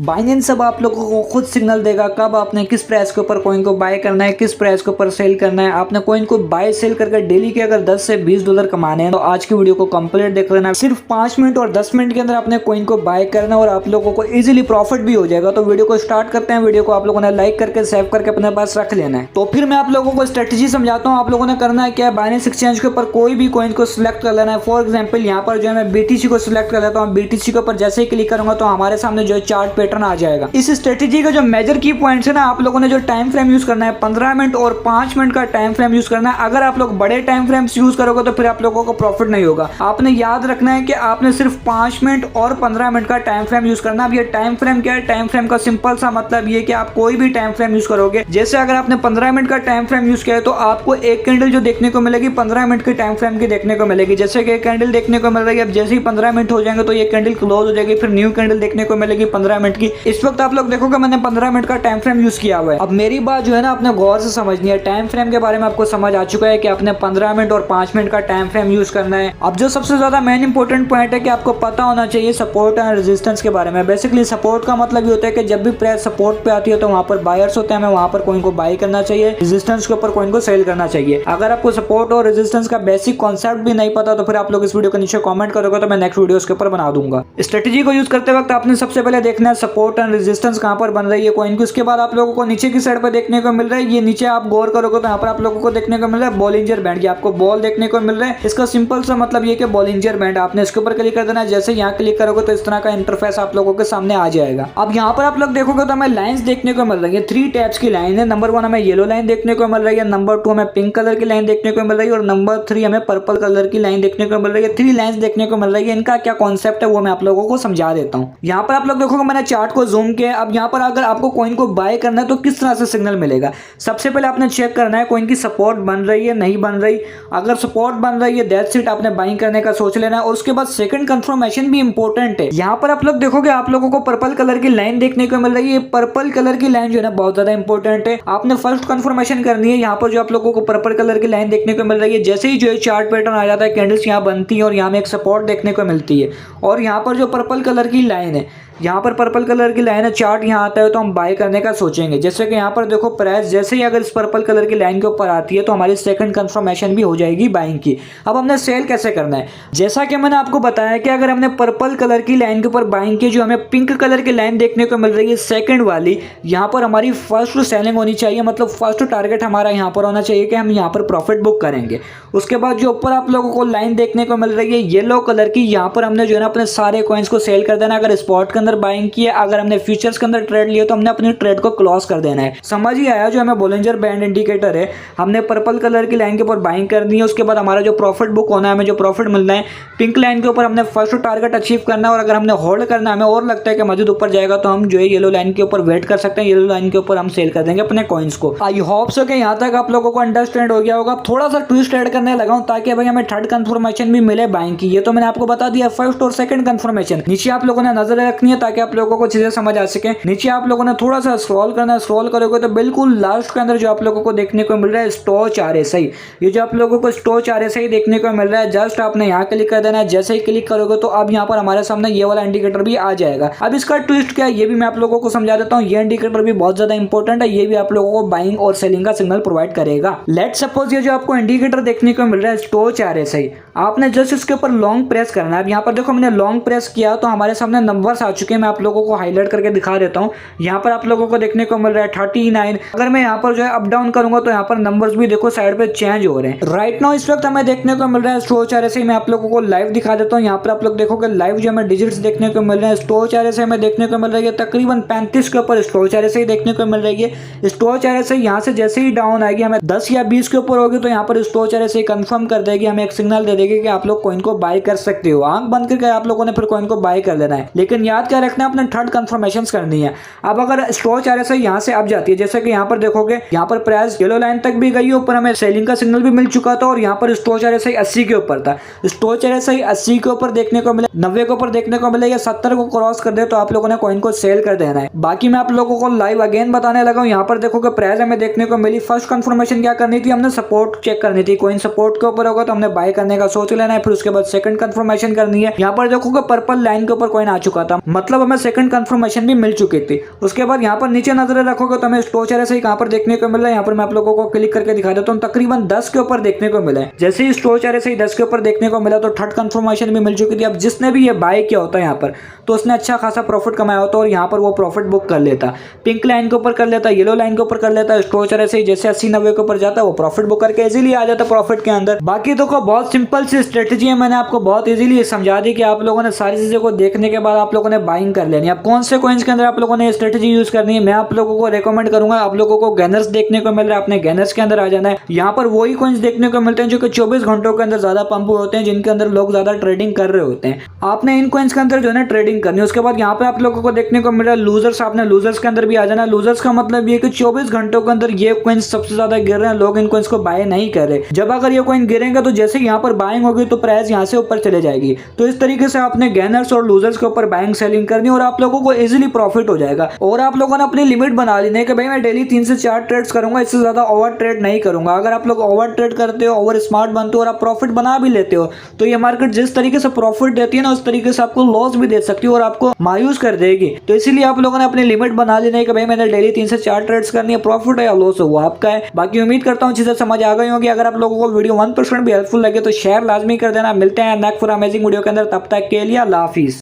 Binance अब आप लोगों को खुद सिग्नल देगा कब आपने किस प्राइस के ऊपर कॉइन को बाय करना है, किस प्राइस के ऊपर सेल करना है। आपने कॉइन को बाय सेल करके डेली के अगर 10 से 20 डॉलर कमाने हैं तो आज की वीडियो को कंप्लीट देख लेना। सिर्फ 5 मिनट और 10 मिनट के अंदर आपने कॉइन को बाय करना और आप लोगों को इजीली प्रॉफिट भी हो जाएगा। तो वीडियो को स्टार्ट करते हैं। वीडियो को आप लोगों ने लाइक करके सेव करके अपने पास रख लेना है। तो फिर मैं आप लोगों को स्ट्रेटेजी समझाता हूँ। आप लोगों ने करना है क्या है, बाइनेंस एक्सचेंज के ऊपर कोई भी कॉइन को सिलेक्ट कर लेना है। फॉर एग्जाम्पल यहाँ पर जो है मैं BTC को सिलेक्ट कर लेता हूँ। BTC के ऊपर जैसे ही क्लिक करूंगा तो हमारे सामने जो चार्ट पैटर्न आ जाएगा। इस स्ट्रेटेजी का जो मेजर की पॉइंट्स है ना, आप लोगों ने जो टाइम फ्रेम यूज करना है 15 मिनट और 5 मिनट का टाइम फ्रेम यूज करना है। अगर आप लोग बड़े टाइम फ्रेम्स यूज करोगे तो फिर आप लोगों को प्रॉफिट नहीं होगा। आपने याद रखना है कि आपने सिर्फ 5 मिनट और 15 मिनट का टाइम फ्रेम यूज करना। अब ये टाइम फ्रेम क्या है, टाइम फ्रेम का सिंपल सा मतलब ये कि आप कोई भी टाइम फ्रेम यूज करोगे, जैसे अगर आपने 15 मिनट का टाइम फ्रेम यूज किया है तो आपको एक कैंडल जो देखने को मिलेगी 15 मिनट के टाइम फ्रेम की देखने को मिलेगी। जैसे कि एक कैंडल देखने को मिल रही है, अब जैसे ही 15 मिनट हो जाएंगे तो ये कैंडल क्लोज हो जाएगी, फिर न्यू कैंडल देखने को मिलेगी 15 मिनट की। इस वक्त आप लोग देखोगे मैंने 15 मिनट का टाइम फ्रेम यूज किया हुआ है। अब मेरी बात जो है ना आपने गौर से समझनी है। टाइम फ्रेम के बारे में आपको समझ आ चुका है कि आपने 15 मिनट और 5 मिनट का टाइम फ्रेम यूज करना है। अब जो सबसे ज्यादा मेन इंपॉर्टेंट पॉइंट है कि आपको पता होना चाहिए सपोर्ट एंड रेजिस्टेंस के बारे में। बेसिकली सपोर्ट का मतलब ये होता है कि जब भी प्राइस सपोर्ट पे आती है तो वहां पर बायर्स होते हैं, हमें वहां पर कॉइन को बाय करना चाहिए, रेजिस्टेंस के ऊपर कॉइन को सेल करना चाहिए। अगर आपको सपोर्ट और रेजिस्टेंस का बेसिक कॉन्सेप्ट भी नहीं पता तो फिर आप लोग इस वीडियो के नीचे कमेंट करोगे तो मैं नेक्स्ट वीडियो के ऊपर बना दूंगा। स्ट्रेटेजी को यूज करते वक्त आपने सबसे पहले देखना है सपोर्ट एंड रेजिस्टेंस कहां पर बन रही है कॉइन की। उसके बाद आप लोगों को नीचे की साइड पर देखने को मिल रहा है, ये नीचे आप गौर करोगे तो यहाँ पर आप लोगों को देखने को मिल रहा है बॉलिंजर बैंड। आपको बॉल देखने को मिल रहा है, इसका सिंपल सा मतलब ये कि बॉलिंजर बैंड। आपने इसके ऊपर क्लिक कर देना है। जैसे यहाँ क्लिक करोगे तो इस तरह का इंटरफेस आप लोगों के सामने आ जाएगा। अब यहाँ पर आप लोग देखोगे तो हमें लाइंस देखने को मिल रही है। 3 टाइप्स की लाइन है। नंबर 1 हमें येलो लाइन देखने को मिल रही है, नंबर 2 हमें पिंक कलर की लाइन देखने को मिल रही है और नंबर 3 हमें पर्पल कलर की लाइन देखने को मिल रही है। 3 लाइंस देखने को मिल रही है। इनका क्या कॉन्सेप्ट है वो मैं आप लोगों को समझा देता हूँ। यहाँ पर आप लोग देखोगे मैंने चार्ट को जूम किया। अब यहाँ पर अगर आपको कॉइन को बाय करना है तो किस तरह से सिग्नल मिलेगा। सबसे पहले आपने चेक करना है कॉइन की सपोर्ट बन रही है नहीं बन रही। अगर सपोर्ट बन रही है दैट्स इट, आपने बाइंग करने का सोच लेना है। और उसके बाद सेकंड कंफर्मेशन भी इंपॉर्टेंट है। यहाँ पर आप लोग देखोगे आप लोगों को पर्पल कलर की लाइन देखने को मिल रही है। पर्पल कलर की लाइन जो है ना बहुत ज्यादा इंपॉर्टेंट है। आपने फर्स्ट कंफर्मेशन करनी है। यहाँ पर जो आप लोगों को पर्पल कलर की लाइन देखने को मिल रही है, जैसे ही जो चार्ट पैटर्न आ जाता है कैंडल्स यहाँ बनती है और यहाँ में एक सपोर्ट देखने को मिलती है। और यहाँ पर जो पर्पल कलर की लाइन है, यहाँ पर पर्पल कलर की लाइन है, चार्ट यहाँ आता है तो हम बाय करने का सोचेंगे। जैसे कि यहाँ पर देखो प्राइस जैसे ही अगर इस पर्पल कलर की लाइन के ऊपर आती है तो हमारी सेकंड कंफर्मेशन भी हो जाएगी बाइंग की। अब हमने सेल कैसे करना है, जैसा कि मैंने आपको बताया कि अगर हमने पर्पल कलर की लाइन के ऊपर बाइंग की, जो हमें पिंक कलर की लाइन देखने को मिल रही है सेकंड वाली, यहाँ पर हमारी फर्स्ट सेलिंग होनी चाहिए। मतलब फर्स्ट टारगेट हमारा यहाँ पर होना चाहिए कि हम यहाँ पर प्रॉफिट बुक करेंगे। उसके बाद जो ऊपर आप लोगों को लाइन देखने को मिल रही है येलो कलर की, यहाँ पर हमने जो है ना अपने सारे कॉइन्स को सेल कर देना। अगर स्पॉट के अंदर बाइंग किया, अगर हमने फ्यूचर्स के अंदर ट्रेड लिया तो हमने अपने ट्रेड को क्लोज कर देना है। समझ ही आया। जो हमें बॉलिंजर बैंड इंडिकेटर है, हमने पर्पल कलर की लाइन के ऊपर बाइंग करनी है। उसके बाद हमारा जो प्रॉफिट बुक होना है, हमें जो प्रॉफिट मिलना है पिंक लाइन के ऊपर हमने फर्स्ट टारगेट अचीव करना है। और अगर हमने होल्ड करना है, हमें और लगता है कि मजीद ऊपर जाएगा तो हम जो है येलो लाइन के ऊपर वेट कर सकते हैं। येलो लाइन के ऊपर हम सेल कर देंगे अपने कॉइन्स को। आई होप सो कि यहाँ तक आप लोगों को अंडरस्टैंड हो गया होगा। थोड़ा सा ट्विस्ट ऐड करने लगा हूँ ताकि भाई हमें थर्ड कंफर्मेशन भी मिले बाइंग की। ये तो मैंने आपको बता दिया फर्स्ट और सेकंड कंफर्मेशन। नीचे आप लोगों ने नजर रखनी है ताकि आप लोगों को चीजें समझ आ सके। नीचे आप लोगों ने थोड़ा सा स्क्रॉल करना है। स्क्रॉल करोगे तो बिल्कुल लास्ट के अंदर जो आप लोगों को देखने को मिल रहा है स्टॉच RSI, ये जो आप लोगों को स्टॉच RSI देखने को मिल रहा है, जस्ट आपने यहाँ क्लिक कर देना है। जैसे ही क्लिक करोगे तो अब यहाँ पर हमारे सामने ये वाला इंडिकेटर भी आ जाएगा। अब इसका ट्विस्ट क्या है ये भी मैं आप लोगों को समझा देता हूँ। ये इंडिकेटर भी बहुत ज्यादा इंपॉर्टेंट है। ये भी आप लोगों को बाइंग और सेलिंग का सिग्नल प्रोवाइड करेगा। लेट सपोज ये जो आपको इंडिकेटर देखने को मिल रहा है स्टॉच RSI, आपने जस्ट इसके ऊपर लॉन्ग प्रेस करना है। अब यहाँ पर देखो मैंने लॉन्ग प्रेस किया तो हमारे सामने नंबर्स आ चुके हैं। मैं आप लोगों को हाईलाइट करके दिखा देता हूँ। यहाँ पर आप लोगों को देखने को मिल रहा है 39। अगर मैं यहाँ पर जो है अप डाउन करूंगा तो यहाँ पर नंबर्स भी देखो साइड पे चेंज हो रहे हैं। राइट नाउ इस वक्त हमें देखने को मिल रहा है स्टॉच RSI। मैं आप लोगों को लाइव दिखा देता हूँ। यहाँ पर आप लोग देखोगे लाइव जो हमें डिजिट्स देखने को मिल रहे हैं। स्टॉच RSI में देखने को मिल रही है तकरीबन 35 के ऊपर स्टॉच RSI देखने को मिल रही है। स्टॉच RSI यहाँ से जैसे ही डाउन आएगी, हमें 10 या 20 के ऊपर होगी तो यहाँ पर स्टॉच RSI कंफर्म कर देगी, हमें एक सिग्नल दे देगी कि आप लोग कॉइन को बाय कर सकते हो। आंख बंद करके आप लोगों ने फिर कॉइन को बाय कर लेना है। लेकिन याद क्या रखना है, अपने थर्ड कंफर्मेशन करनी है। अब अगर स्टॉच RSI यहाँ से अब जाती है, जैसे कि यहाँ पर देखोगे यहाँ पर प्राइस येलो लाइन तक भी गई, ऊपर हमें सेलिंग का सिग्नल भी मिल चुका था। और यहाँ पर स्टॉच RSI 80 के ऊपर था। स्टॉच RSI 80 के ऊपर देखने को मिला, 90 के ऊपर देखने को मिला, या 70 को क्रॉस कर दे तो आप लोगों ने कॉइन को सेल कर देना है। बाकी मैं आप लोगों को लाइव अगेन बताने लगा हूँ। यहाँ पर देखोगे प्राइस हमें देखने को मिली। फर्स्ट कंफर्मेशन क्या करनी थी, हमने सपोर्ट चेक करनी थी। कॉइन सपोर्ट के ऊपर होगा तो हमने बाय करने का सोच लेना है। फिर उसके बाद सेकंड कंफर्मेशन करनी है। यहाँ पर देखोगे पर्पल लाइन के ऊपर कॉइन आ चुका था, मतलब हमें सेकंड कंफर्मेशन भी मिल चुकी थी। उसके बाद यहाँ पर नीचे नजर रखोगे तो हमें स्टॉक चार्ट ऐसे ही कहाँ पर देखने को मिल रहा है, यहाँ पर मैं आप लोगों को क्लिक करके दिखा देता हूँ, तकरीबन 10 के ऊपर देखने को मिला है। जैसे ही स्टॉक चार्ट ऐसे ही 10 के ऊपर देखने को मिला तो थर्ड कंफर्मेशन भी मिल चुकी थी। अब जिसने भी ये बाय किया होता है यहाँ पर तो उसने अच्छा खासा प्रॉफिट कमाया होता और यहाँ पर वो प्रॉफिट बुक कर लेता, पिंक लाइन के ऊपर कर लेता, येलो लाइन के ऊपर कर लेता, स्टॉक चार्ट ऐसे ही जैसे 80-90 के ऊपर जाता है वो प्रॉफिट बुक करके इजीली आ जाता प्रॉफिट के अंदर। बाकी तो बहुत सिंपल सी स्ट्रेटेजी है, मैंने आपको बहुत इजीली समझा दी कि आप लोगों ने सारी चीजों को देखने के बाद आप लोगों ने बाइंग कर लेनी है। अब कौन से कॉइन्स के अंदर आप लोगों ने स्ट्रेटेजी यूज करनी है, मैं आप लोगों को रेकमेंड करूंगा। आप लोगों को गैनर्स देखने को मिल रहा है, अपने गैनर्स के अंदर आ जाना है। यहाँ पर वही कॉइन्स देखने को मिलते हैं जो कि 24 घंटों के अंदर ज्यादा पंप होते हैं, जिनके अंदर लोग ज्यादा ट्रेडिंग कर रहे होते हैं। आपने इन कॉइन्स के अंदर जो है ट्रेडिंग करनी है। उसके बाद यहाँ पे आप लोगों को देखने को मिल रहा है लूजर्स, आपने लूजर्स के अंदर भी आ जाना है। लूजर्स का मतलब ये कि 24 घंटों के अंदर ये कॉइन्स सबसे ज्यादा गिर रहे हैं, लोग इन कॉइन्स को बाय नहीं कर रहे। जब अगर ये कॉइन गिरेंगे तो जैसे यहाँ पर बाइंग होगी तो प्राइस यहाँ से ऊपर चले जाएगी। तो इस तरीके से आपने गैनर्स और लूजर्स के ऊपर बाइंग सेलिंग करनी और आप लोगों को इजीली प्रॉफिट हो जाएगा। और आप लोगों ने अपनी लिमिट बना लेनी है कि भाई मैं डेली 3 से 4 ट्रेड्स करूंगा, इससे ज्यादा ओवर ट्रेड नहीं करूंगा। अगर आप लोग ओवर ट्रेड करते हो, ओवर स्मार्ट बनते हो और आप प्रॉफिट बना भी लेते हो तो ये मार्केट जिस तरीके से प्रॉफिट देती है ना उस तरीके से आपको लॉस भी दे सकती है और आपको मायूस कर देगी। तो इसीलिए आप लोगों ने अपनी लिमिट बना लेनी है कि भाई मैंने डेली 3 से 4 ट्रेड्स करनी है, प्रॉफिट है या लॉस है वो आपका है। बाकी उम्मीद करता हूँ चीजें समझ आ गई होगी। अगर आप लोगों को वीडियो 1% भी हेल्पफुल लगे तो शेयर लाजमी कर देना। मिलते हैं नेक्स्ट फॉर अमेजिंग वीडियो के अंदर, तब तक के लिए अल्लाह हाफिज।